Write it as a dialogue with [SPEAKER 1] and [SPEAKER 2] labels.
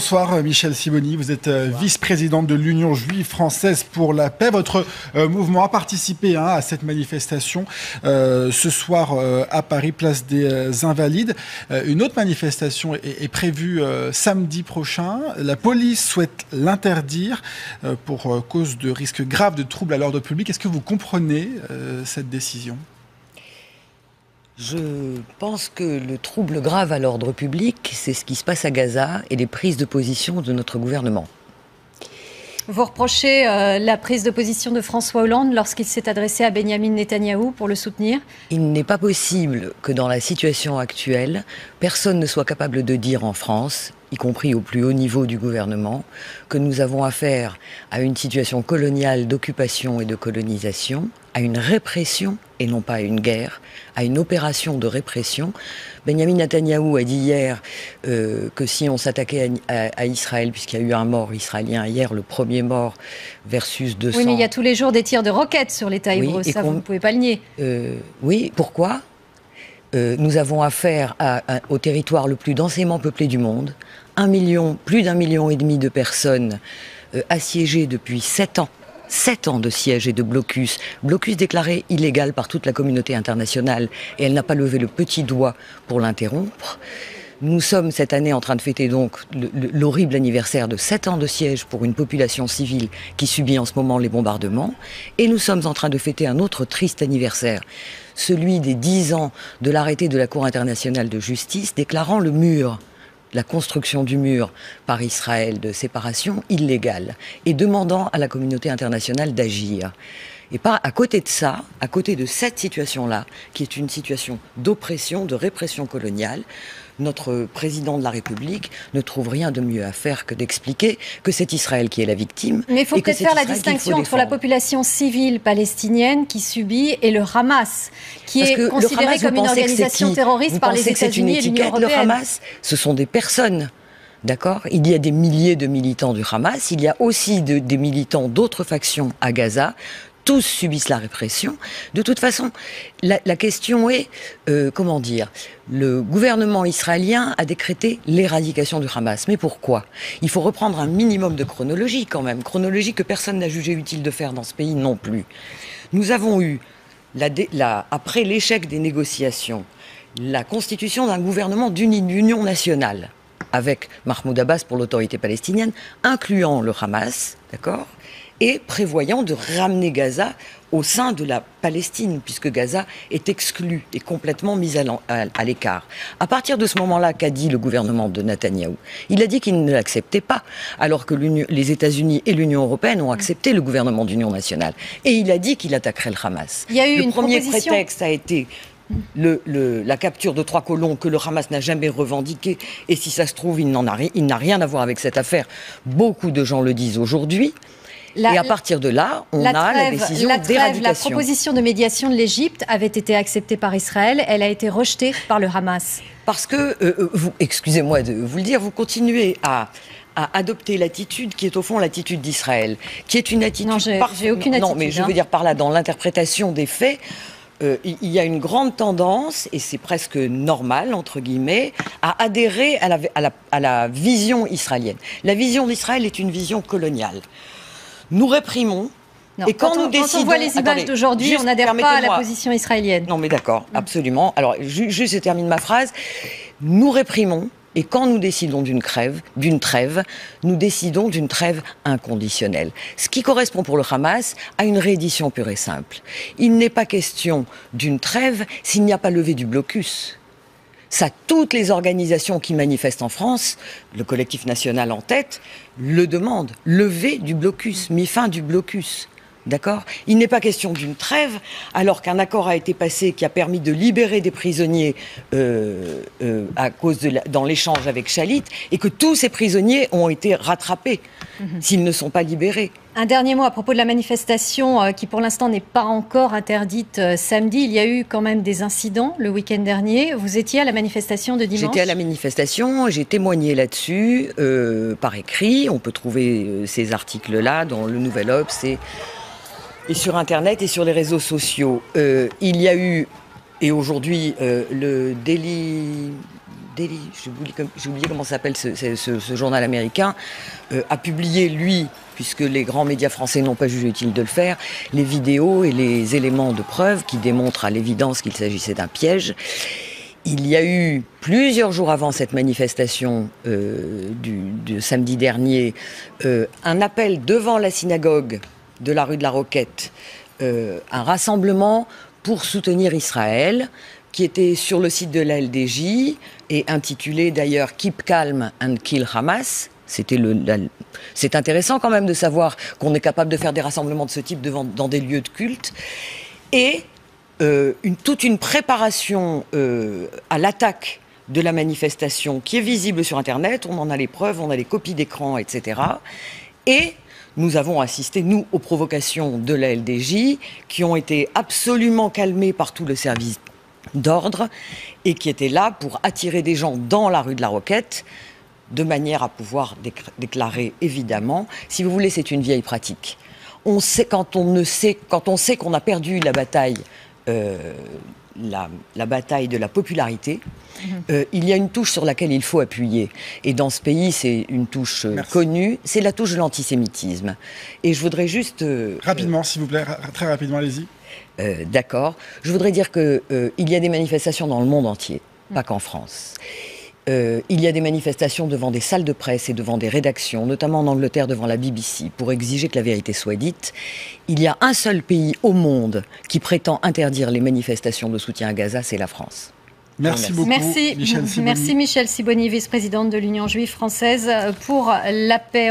[SPEAKER 1] Bonsoir Michèle Sibony, vous êtes vice-présidente de l'Union juive française pour la paix. Votre mouvement a participé à cette manifestation ce soir à Paris, place des Invalides. Une autre manifestation est prévue samedi prochain. La police souhaite l'interdire pour cause de risques graves de troubles à l'ordre public. Est-ce que vous comprenez cette décision ?
[SPEAKER 2] Je pense que le trouble grave à l'ordre public, c'est ce qui se passe à Gaza et les prises de position de notre gouvernement.
[SPEAKER 3] Vous reprochez la prise de position de François Hollande lorsqu'il s'est adressé à Benyamin Netanyahou pour le soutenir ?
[SPEAKER 2] Il n'est pas possible que dans la situation actuelle, personne ne soit capable de dire en France, y compris au plus haut niveau du gouvernement, que nous avons affaire à une situation coloniale d'occupation et de colonisation, à une répression et non pas à une guerre, à une opération de répression. Benyamin Netanyahou a dit hier que si on s'attaquait à Israël, puisqu'il y a eu un mort israélien hier, le premier mort versus 200...
[SPEAKER 3] Oui, mais il y a tous les jours des tirs de roquettes sur l'État hébreu, ça vous ne pouvez pas le nier.
[SPEAKER 2] Oui, pourquoi ? Nous avons affaire au territoire le plus densément peuplé du monde, plus d'1,5 million de personnes assiégées depuis 7 ans. 7 ans de siège et de blocus déclaré illégal par toute la communauté internationale, et elle n'a pas levé le petit doigt pour l'interrompre. Nous sommes cette année en train de fêter donc l'horrible anniversaire de 7 ans de siège pour une population civile qui subit en ce moment les bombardements, et nous sommes en train de fêter un autre triste anniversaire, celui des 10 ans de l'arrêté de la Cour internationale de justice déclarant le mur, la construction du mur par Israël de séparation illégale et demandant à la communauté internationale d'agir. Et à côté de ça, à côté de cette situation-là, qui est une situation d'oppression, de répression coloniale, notre président de la République ne trouve rien de mieux à faire que d'expliquer que c'est Israël qui est la victime.
[SPEAKER 3] Mais il faut peut-être faire la distinction entre la population civile palestinienne qui subit et le Hamas, qui est considéré comme une organisation terroriste par les États-Unis et l'Union européenne.
[SPEAKER 2] Le Hamas, ce sont des personnes. D'accord ? Il y a des milliers de militants du Hamas, il y a aussi des militants d'autres factions à Gaza. Tous subissent la répression. De toute façon, la question est, comment dire, le gouvernement israélien a décrété l'éradication du Hamas. Mais pourquoi ? Il faut reprendre un minimum de chronologie quand même. Chronologie que personne n'a jugé utile de faire dans ce pays non plus. Nous avons eu, après l'échec des négociations, la constitution d'un gouvernement d'union nationale avec Mahmoud Abbas pour l'autorité palestinienne, incluant le Hamas, d'accord ? Et prévoyant de ramener Gaza au sein de la Palestine, puisque Gaza est exclu et complètement mise à l'écart. À partir de ce moment-là, qu'a dit le gouvernement de Netanyahou ? Il a dit qu'il ne l'acceptait pas, alors que les États-Unis et l'Union européenne ont accepté le gouvernement d'union nationale. Et il a dit qu'il attaquerait le Hamas.
[SPEAKER 3] Il y a eu
[SPEAKER 2] le premier prétexte a été la capture de 3 colons que le Hamas n'a jamais revendiqué, et si ça se trouve, il n'a rien à voir avec cette affaire. Beaucoup de gens le disent aujourd'hui. Et à partir de là, on a la décision d'éradication.
[SPEAKER 3] La proposition de médiation de l'Égypte avait été acceptée par Israël. Elle a été rejetée par le Hamas.
[SPEAKER 2] Parce que, excusez-moi de vous le dire, vous continuez à adopter l'attitude qui est au fond l'attitude d'Israël, qui est une attitude...
[SPEAKER 3] Non, j'ai aucune attitude.
[SPEAKER 2] Non, mais je veux dire par là, dans l'interprétation des faits, il y a une grande tendance, et c'est presque normal, entre guillemets, à adhérer à la vision israélienne. La vision d'Israël est une vision coloniale. Nous réprimons.
[SPEAKER 3] Non,
[SPEAKER 2] et quand
[SPEAKER 3] on voit les images d'aujourd'hui, on n'adhère pas à la position israélienne.
[SPEAKER 2] Non mais d'accord, absolument. Alors juste je termine ma phrase. Nous réprimons, et quand nous décidons d'une trêve, nous décidons d'une trêve inconditionnelle. Ce qui correspond pour le Hamas à une réédition pure et simple. Il n'est pas question d'une trêve s'il n'y a pas levé du blocus. Ça, toutes les organisations qui manifestent en France, le collectif national en tête, le demandent. Lever du blocus, mis fin du blocus. D'accord ? Il n'est pas question d'une trêve, alors qu'un accord a été passé qui a permis de libérer des prisonniers dans l'échange avec Shalit, et que tous ces prisonniers ont été rattrapés s'ils ne sont pas libérés.
[SPEAKER 3] Un dernier mot à propos de la manifestation qui pour l'instant n'est pas encore interdite samedi. Il y a eu quand même des incidents le week-end dernier. Vous étiez à la manifestation de dimanche ?
[SPEAKER 2] J'étais à la manifestation, j'ai témoigné là-dessus par écrit. On peut trouver ces articles-là dans le Nouvel Obs et sur Internet et sur les réseaux sociaux. Il y a eu, et aujourd'hui, le Daily Daily, j'ai oublié comment s'appelle ce journal américain, a publié, lui, puisque les grands médias français n'ont pas jugé utile de le faire, les vidéos et les éléments de preuve qui démontrent à l'évidence qu'il s'agissait d'un piège. Il y a eu, plusieurs jours avant cette manifestation du samedi dernier, un appel devant la synagogue de la rue de la Roquette, un rassemblement pour soutenir Israël, qui était sur le site de la LDJ et intitulé d'ailleurs « Keep calm and kill Hamas ». C'est intéressant quand même de savoir qu'on est capable de faire des rassemblements de ce type dans des lieux de culte. Et toute une préparation à l'attaque de la manifestation qui est visible sur Internet. On en a les preuves, on a les copies d'écran, etc. Et nous avons assisté, nous, aux provocations de la LDJ qui ont été absolument calmées par tout le service d'ordre et qui étaient là pour attirer des gens dans la rue de la Roquette de manière à pouvoir déclarer, évidemment. Si vous voulez, c'est une vieille pratique. On sait, quand on sait qu'on a perdu la bataille, la bataille de la popularité, il y a une touche sur laquelle il faut appuyer. Et dans ce pays, c'est une touche connue, c'est la touche de l'antisémitisme. Et je voudrais juste...
[SPEAKER 1] rapidement, s'il vous plaît, très rapidement, allez-y.
[SPEAKER 2] D'accord. Je voudrais dire qu'il y a des manifestations dans le monde entier, pas qu'en France. Il y a des manifestations devant des salles de presse et devant des rédactions, notamment en Angleterre devant la BBC, pour exiger que la vérité soit dite. Il y a un seul pays au monde qui prétend interdire les manifestations de soutien à Gaza, c'est la France.
[SPEAKER 1] Merci beaucoup,
[SPEAKER 3] Michèle Sibony. Merci Michèle Sibony, vice-présidente de l'Union juive française pour la paix.